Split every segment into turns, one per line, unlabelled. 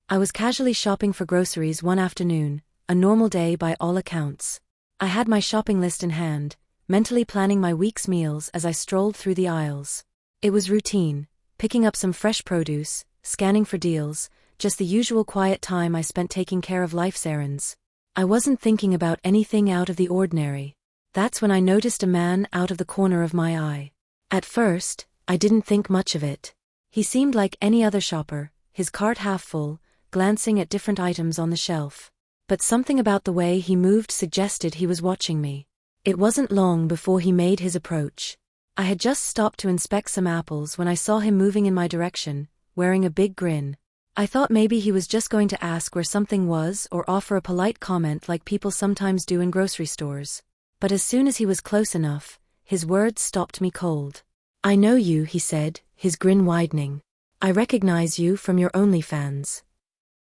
I was casually shopping for groceries one afternoon, a normal day by all accounts. I had my shopping list in hand, mentally planning my week's meals as I strolled through the aisles. It was routine, picking up some fresh produce, scanning for deals, just the usual quiet time I spent taking care of life's errands. I wasn't thinking about anything out of the ordinary. That's when I noticed a man out of the corner of my eye. At first, I didn't think much of it. He seemed like any other shopper, his cart half full, glancing at different items on the shelf. But something about the way he moved suggested he was watching me. It wasn't long before he made his approach. I had just stopped to inspect some apples when I saw him moving in my direction, wearing a big grin. I thought maybe he was just going to ask where something was or offer a polite comment like people sometimes do in grocery stores. But as soon as he was close enough, his words stopped me cold. "I know you," he said, his grin widening. "I recognize you from your OnlyFans."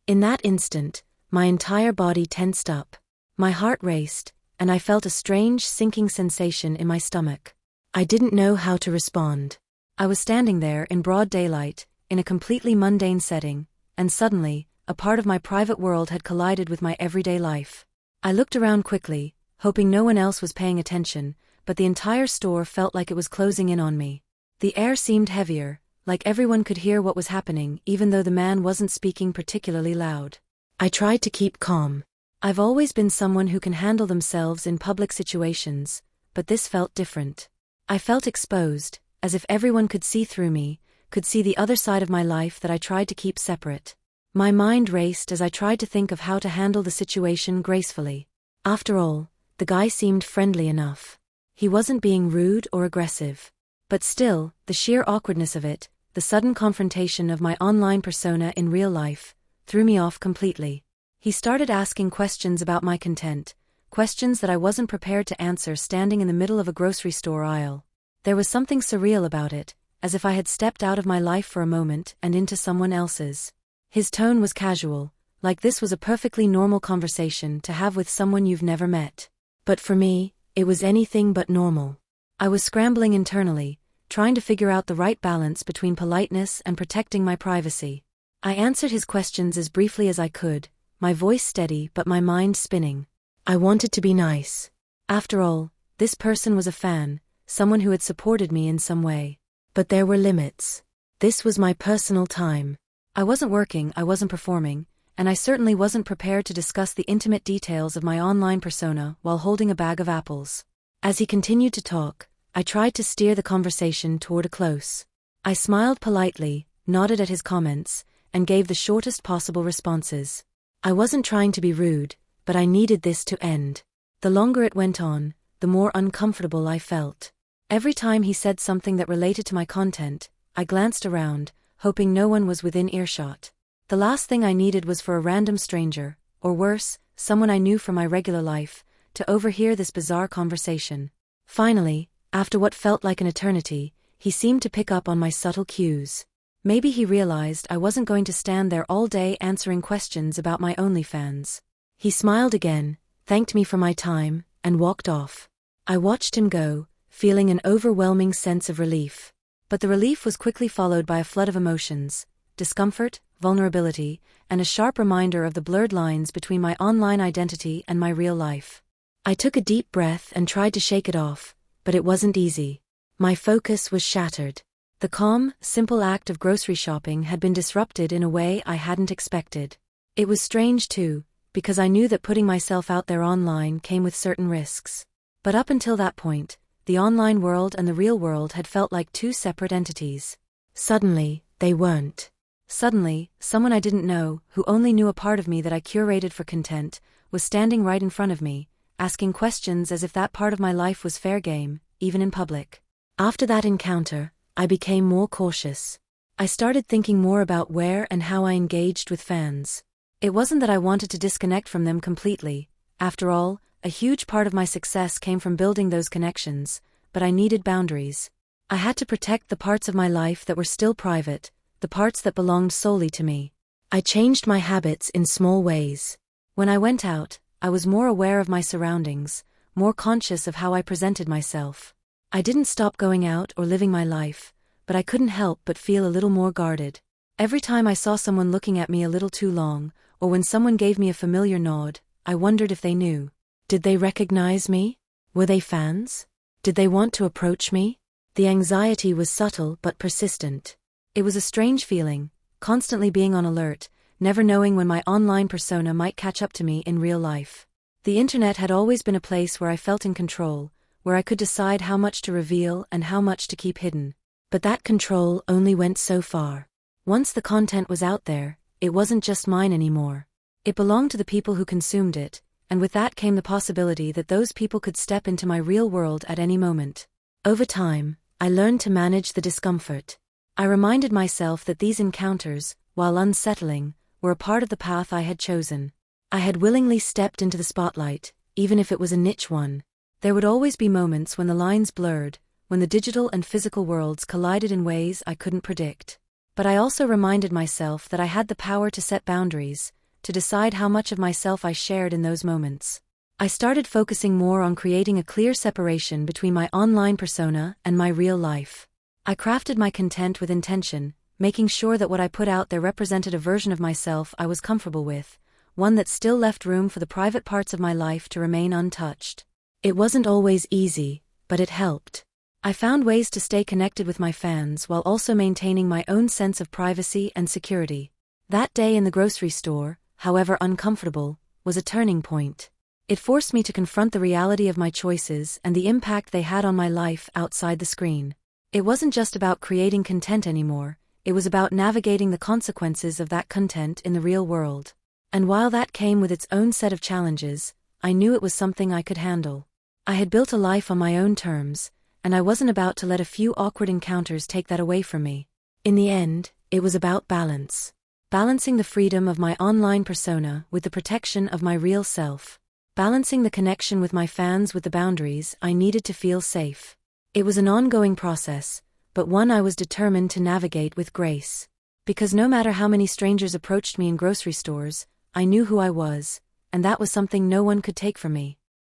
In that instant, my entire body tensed up. My heart raced, and I felt a strange sinking sensation in my stomach. I didn't know how to respond. I was standing there in broad daylight, in a completely mundane setting, and suddenly, a part of my private world had collided with my everyday life. I looked around quickly, hoping no one else was paying attention, but the entire store felt like it was closing in on me. The air seemed heavier, like everyone could hear what was happening even though the man wasn't speaking particularly loud. I tried to keep calm. I've always been someone who can handle themselves in public situations, but this felt different. I felt exposed, as if everyone could see through me, could see the other side of my life that I tried to keep separate. My mind raced as I tried to think of how to handle the situation gracefully. After all, the guy seemed friendly enough. He wasn't being rude or aggressive. But still, the sheer awkwardness of it, the sudden confrontation of my online persona in real life, threw me off completely. He started asking questions about my content, questions that I wasn't prepared to answer standing in the middle of a grocery store aisle. There was something surreal about it, as if I had stepped out of my life for a moment and into someone else's. His tone was casual, like this was a perfectly normal conversation to have with someone you've never met. But for me, it was anything but normal. I was scrambling internally, trying to figure out the right balance between politeness and protecting my privacy. I answered his questions as briefly as I could, my voice steady but my mind spinning. I wanted to be nice. After all, this person was a fan, someone who had supported me in some way. But there were limits. This was my personal time. I wasn't working, I wasn't performing, and I certainly wasn't prepared to discuss the intimate details of my online persona while holding a bag of apples. As he continued to talk, I tried to steer the conversation toward a close. I smiled politely, nodded at his comments, and gave the shortest possible responses. I wasn't trying to be rude, but I needed this to end. The longer it went on, the more uncomfortable I felt. Every time he said something that related to my content, I glanced around, hoping no one was within earshot. The last thing I needed was for a random stranger, or worse, someone I knew from my regular life, to overhear this bizarre conversation. Finally, after what felt like an eternity, he seemed to pick up on my subtle cues. Maybe he realized I wasn't going to stand there all day answering questions about my OnlyFans. He smiled again, thanked me for my time, and walked off. I watched him go, feeling an overwhelming sense of relief. But the relief was quickly followed by a flood of emotions, discomfort, vulnerability, and a sharp reminder of the blurred lines between my online identity and my real life. I took a deep breath and tried to shake it off, but it wasn't easy. My focus was shattered. The calm, simple act of grocery shopping had been disrupted in a way I hadn't expected. It was strange too, because I knew that putting myself out there online came with certain risks. But up until that point, the online world and the real world had felt like two separate entities. Suddenly, they weren't. Suddenly, someone I didn't know, who only knew a part of me that I curated for content, was standing right in front of me, asking questions as if that part of my life was fair game, even in public. After that encounter, I became more cautious. I started thinking more about where and how I engaged with fans. It wasn't that I wanted to disconnect from them completely. After all, a huge part of my success came from building those connections, but I needed boundaries. I had to protect the parts of my life that were still private, the parts that belonged solely to me. I changed my habits in small ways. When I went out, I was more aware of my surroundings, more conscious of how I presented myself. I didn't stop going out or living my life, but I couldn't help but feel a little more guarded. Every time I saw someone looking at me a little too long, or when someone gave me a familiar nod, I wondered if they knew. Did they recognize me? Were they fans? Did they want to approach me? The anxiety was subtle but persistent. It was a strange feeling, constantly being on alert, never knowing when my online persona might catch up to me in real life. The internet had always been a place where I felt in control, where I could decide how much to reveal and how much to keep hidden. But that control only went so far. Once the content was out there, it wasn't just mine anymore. It belonged to the people who consumed it, and with that came the possibility that those people could step into my real world at any moment. Over time, I learned to manage the discomfort. I reminded myself that these encounters, while unsettling, were a part of the path I had chosen. I had willingly stepped into the spotlight, even if it was a niche one. There would always be moments when the lines blurred, when the digital and physical worlds collided in ways I couldn't predict. But I also reminded myself that I had the power to set boundaries, to decide how much of myself I shared in those moments. I started focusing more on creating a clear separation between my online persona and my real life. I crafted my content with intention, making sure that what I put out there represented a version of myself I was comfortable with, one that still left room for the private parts of my life to remain untouched. It wasn't always easy, but it helped. I found ways to stay connected with my fans while also maintaining my own sense of privacy and security. That day in the grocery store, however uncomfortable, was a turning point. It forced me to confront the reality of my choices and the impact they had on my life outside the screen. It wasn't just about creating content anymore, it was about navigating the consequences of that content in the real world. And while that came with its own set of challenges, I knew it was something I could handle. I had built a life on my own terms, and I wasn't about to let a few awkward encounters take that away from me. In the end, it was about balance. Balancing the freedom of my online persona with the protection of my real self. Balancing the connection with my fans with the boundaries I needed to feel safe. It was an ongoing process, but one I was determined to navigate with grace. Because no matter how many strangers approached me in grocery stores, I knew who I was, and that was something no one could take from me.